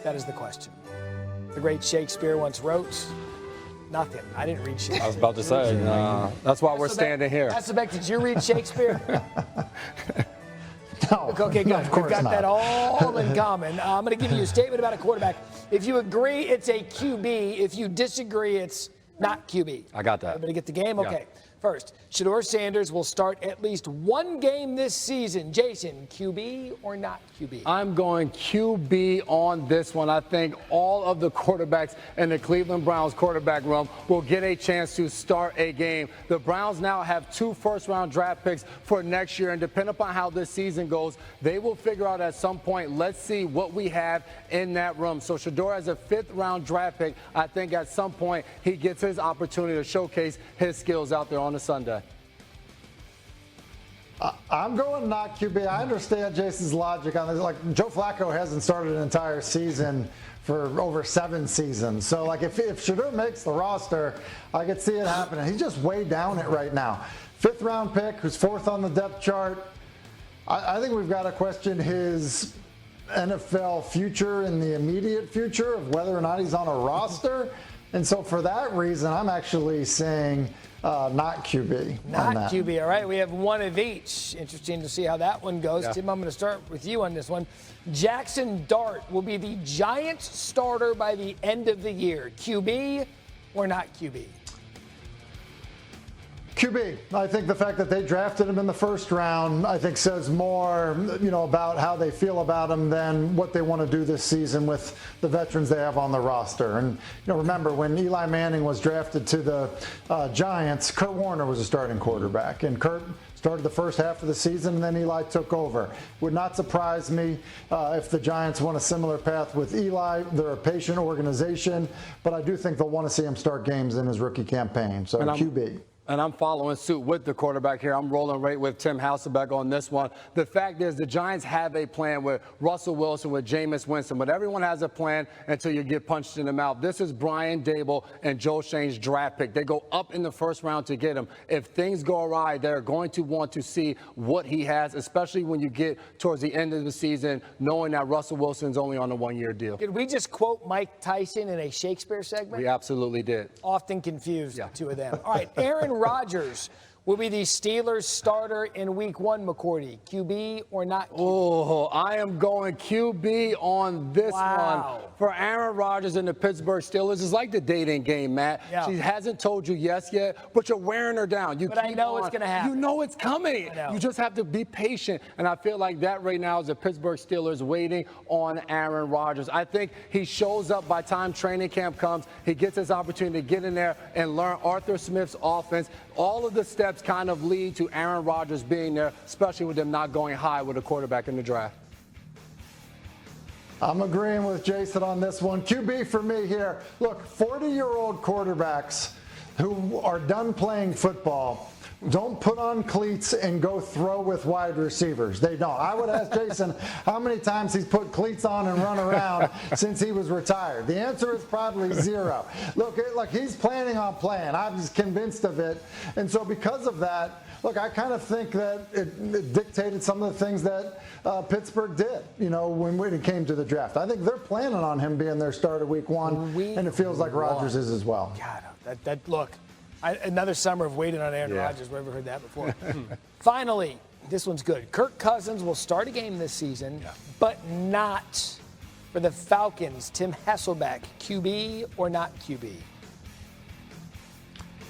That is the question. The great Shakespeare once wrote, nothing. I didn't read Shakespeare. I was about to say, that's why we're standing here. Hasselbeck, did you read Shakespeare? No, okay, good. No, of course We've got not. that all in common. I'm going to give you a statement about a quarterback. If you agree, it's a QB. If you disagree, it's not QB. I got that. Everybody get the game? Okay. First, Shedeur Sanders will start at least one game this season. Jason, QB or not QB? I'm going QB on this one. I think all of the quarterbacks in the Cleveland Browns quarterback room will get a chance to start a game. The Browns now have 2 first-round draft picks for next year, and depending upon how this season goes, they will figure out at some point, let's see what we have in that room. So Shedeur has a 5th-round draft pick. I think at some point he gets his opportunity to showcase his skills out there on a Sunday. I'm going not QB. I understand Jason's logic on this. Like, Joe Flacco hasn't started an entire season for over 7 seasons. So, like, if Shedeur makes the roster, I could see it happening. He's just way down it right now. 5th-round pick, who's 4th on the depth chart. I think we've got to question his NFL future in the immediate future of whether or not he's on a roster. And so for that reason, I'm actually saying not QB. Not QB, all right. We have one of each. Interesting to see how that one goes. Yeah. Tim, I'm going to start with you on this one. Jackson Dart will be the Giants starter by the end of the year. QB or not QB? QB. I think the fact that they drafted him in the 1st round, I think says more, about how they feel about him than what they want to do this season with the veterans they have on the roster. And, remember when Eli Manning was drafted to the Giants, Kurt Warner was a starting quarterback, and Kurt started the first half of the season, and then Eli took over. Would not surprise me if the Giants went a similar path with Eli. They're a patient organization, but I do think they'll want to see him start games in his rookie campaign. So QB. And I'm following suit with the quarterback here. I'm rolling right with Tim Hasselbeck on this one. The fact is the Giants have a plan with Russell Wilson, with Jameis Winston, but everyone has a plan until you get punched in the mouth. This is Brian Dable and Joe Shane's draft pick. They go up in the 1st round to get him. If things go awry, they're going to want to see what he has, especially when you get towards the end of the season, knowing that Russell Wilson's only on a 1-year deal. Did we just quote Mike Tyson in a Shakespeare segment? We absolutely did. Often confused the two of them. All right, Aaron Rodgers will be the Steelers starter in Week 1, McCourty. QB or not QB? Oh, I am going QB on this one. For Aaron Rodgers and the Pittsburgh Steelers, it's like the dating game, Matt. Yeah. She hasn't told you yes yet, but you're wearing her down. But I know it's going to happen. You know it's coming. You just have to be patient. And I feel like that right now is the Pittsburgh Steelers waiting on Aaron Rodgers. I think he shows up by time training camp comes. He gets his opportunity to get in there and learn Arthur Smith's offense. All of the steps kind of lead to Aaron Rodgers being there, especially with them not going high with a quarterback in the draft. I'm agreeing with Jason on this one. QB for me here. Look, 40-year-old quarterbacks who are done playing football don't put on cleats and go throw with wide receivers. They don't. I would ask Jason how many times he's put cleats on and run around since he was retired. The answer is probably 0. Look, he's planning on playing. I'm just convinced of it. And so because of that, look, I kind of think that it dictated some of the things that Pittsburgh did, when it came to the draft. I think they're planning on him being their starter Week 1, and it feels like Rodgers is as well. God, look. Another summer of waiting on Aaron Rodgers. We've never heard that before. Finally, this one's good. Kirk Cousins will start a game this season, but not for the Falcons. Tim Hasselbeck, QB or not QB?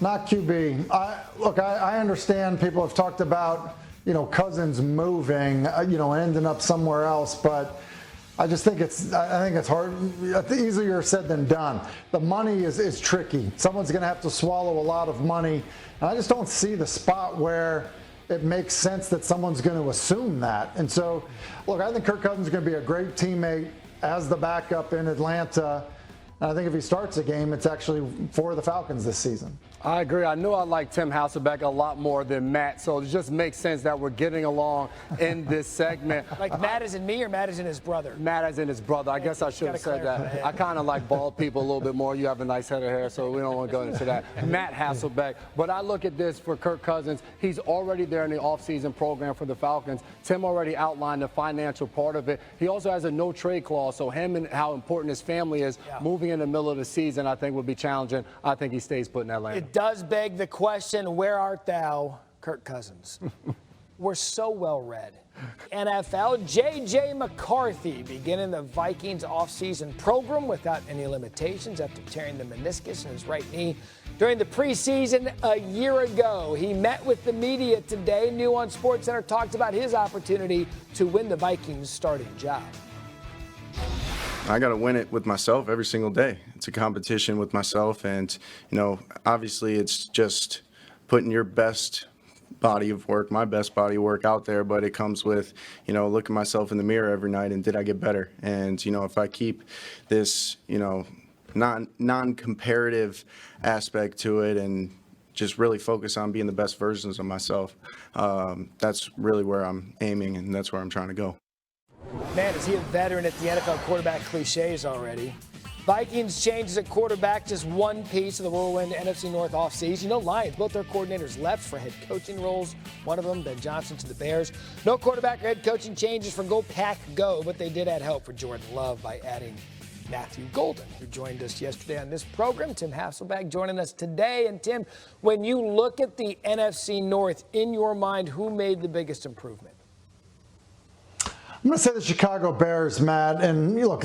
Not QB. I understand people have talked about, Cousins moving, ending up somewhere else, but I just think it's hard. Easier said than done. The money is tricky. Someone's going to have to swallow a lot of money. And I just don't see the spot where it makes sense that someone's going to assume that. And so, look, I think Kirk Cousins is going to be a great teammate as the backup in Atlanta. And I think if he starts a game, it's actually for the Falcons this season. I agree. I knew I liked Tim Hasselbeck a lot more than Matt, so it just makes sense that we're getting along in this segment. Like Matt is in me or Matt is in his brother? Matt is in his brother. I guess I should have said that. I kind of like bald people a little bit more. You have a nice head of hair, so we don't want to go into that. Matt Hasselbeck. But I look at this for Kirk Cousins. He's already there in the offseason program for the Falcons. Tim already outlined the financial part of it. He also has a no-trade clause, so him and how important his family is moving in the middle of the season, I think, would be challenging. I think he stays put in Atlanta. It does beg the question, where art thou, Kirk Cousins? We're so well read. NFL, J.J. McCarthy beginning the Vikings offseason program without any limitations after tearing the meniscus in his right knee during the preseason a year ago. He met with the media today. New on SportsCenter talked about his opportunity to win the Vikings starting job. I got to win it with myself every single day. It's a competition with myself, and, you know, obviously it's just putting your best body of work, my best body of work out there, but it comes with, you know, looking myself in the mirror every night and did I get better? And, you know, if I keep this, you know, non-comparative aspect to it and just really focus on being the best versions of myself, that's really where I'm aiming and that's where I'm trying to go. Man, is he a veteran at the NFL quarterback cliches already. Vikings changes at quarterback, just one piece of the whirlwind NFC North offseason. You know, Lions, both their coordinators left for head coaching roles. One of them, Ben Johnson, to the Bears. No quarterback or head coaching changes for Go Pack Go, but they did add help for Jordan Love by adding Matthew Golden, who joined us yesterday on this program. Tim Hasselbeck joining us today. And Tim, when you look at the NFC North, in your mind, who made the biggest improvement? I'm going to say the Chicago Bears, Matt. And look,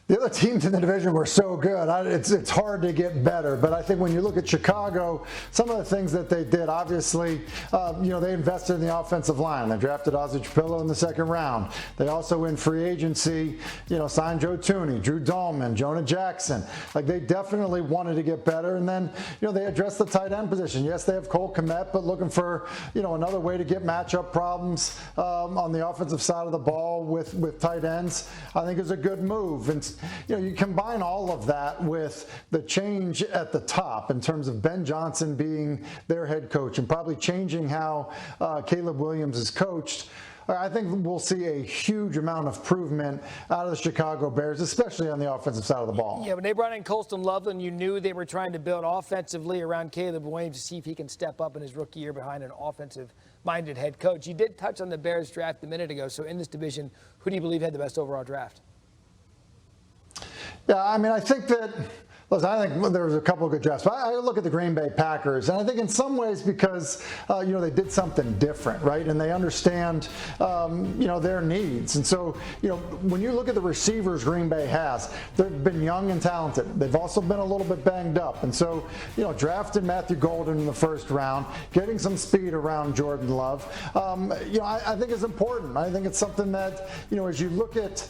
the other teams in the division were so good. It's hard to get better. But I think when you look at Chicago, some of the things that they did, obviously, you know, they invested in the offensive line. They drafted Ozzie Trapillo in the second round. They also, in free agency, you know, signed Joe Thuney, Drew Dahlman, Jonah Jackson. Like, they definitely wanted to get better. And then, you know, they addressed the tight end position. Yes, they have Cole Kmet, but looking for, you know, another way to get matchup problems on the offensive side of the ball with tight ends, I think is a good move. And, you know, you combine all of that with the change at the top in terms of Ben Johnson being their head coach and probably changing how Caleb Williams is coached. I think we'll see a huge amount of improvement out of the Chicago Bears, especially on the offensive side of the ball. Yeah, when they brought in Colston Loveland, you knew they were trying to build offensively around Caleb Williams to see if he can step up in his rookie year behind an offensive-minded head coach. You did touch on the Bears draft a minute ago, so in this division, who do you believe had the best overall draft? Yeah, I mean, I think that, listen, I think there was a couple of good drafts, but I look at the Green Bay Packers, and I think in some ways because, you know, they did something different, right? And they understand, you know, their needs. And so, you know, when you look at the receivers Green Bay has, they've been young and talented. They've also been a little bit banged up. And so, you know, drafting Matthew Golden in the first round, getting some speed around Jordan Love, you know, I think is important. I think it's something that, you know, as you look at,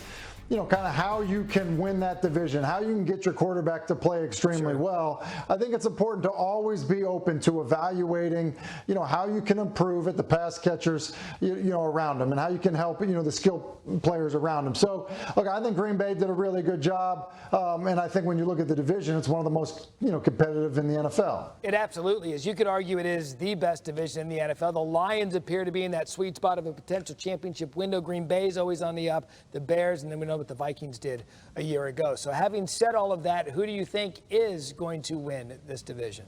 you know, kind of how you can win that division, how you can get your quarterback to play extremely well. I think it's important to always be open to evaluating, you know, how you can improve at the pass catchers, you know, around them and how you can help, you know, the skill players around them. So, look, I think Green Bay did a really good job. And I think when you look at the division, it's one of the most, you know, competitive in the NFL. It absolutely is. You could argue it is the best division in the NFL. The Lions appear to be in that sweet spot of a potential championship window. Green Bay is always on the up. The Bears, and then we know what the Vikings did a year ago. So having said all of that, who do you think is going to win this division?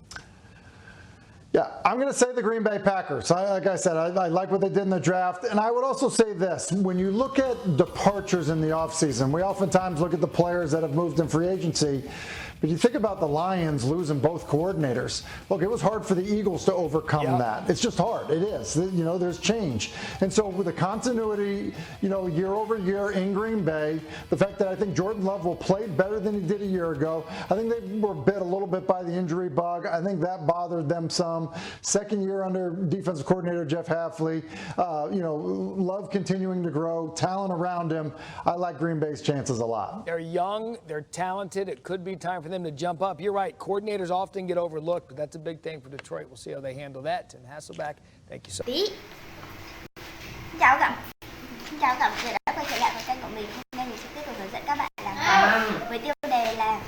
Yeah, I'm going to say the Green Bay Packers. Like I said, I like what they did in the draft. And I would also say this. When you look at departures in the offseason, we oftentimes look at the players that have moved in free agency. But you think about the Lions losing both coordinators. Look, it was hard for the Eagles to overcome that. It's just hard. It is. You know, there's change. And so with the continuity, you know, year over year in Green Bay, the fact that I think Jordan Love will play better than he did a year ago, I think they were bit a little bit by the injury bug. I think that bothered them some. Second year under defensive coordinator Jeff Hafley, you know, Love continuing to grow, talent around him. I like Green Bay's chances a lot. They're young. They're talented. It could be time for them to jump up. You're right. Coordinators often get overlooked, but that's a big thing for Detroit. We'll see how they handle that. Tim Hasselbeck, thank you so much. Xin chào các bạn đã quay trở lại với kênh của mình. Hôm nay mình sẽ tiếp tục hướng dẫn các bạn làm với tiêu đề là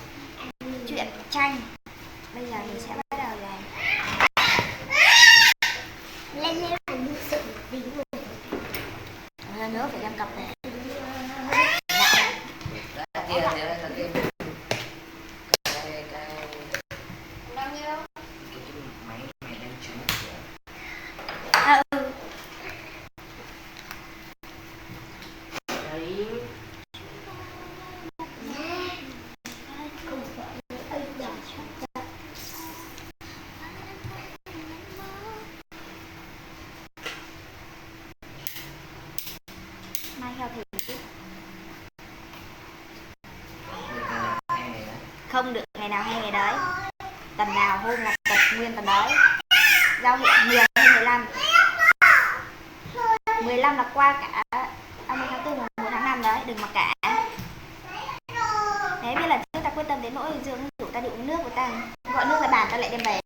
không được ngày nào hay ngày đấy. Tuần nào hôm là tập nguyên tuần đấy. Giao hiệu 10 hay 15. 15 là qua cả 30 tháng 4 1 tháng 5 đấy, đừng mặc cả. Đấy, biết là trước ta quyết tâm đến nỗi Dương rủ ta đi uống nước của ta, gọi nước ra bàn ta lại đem về.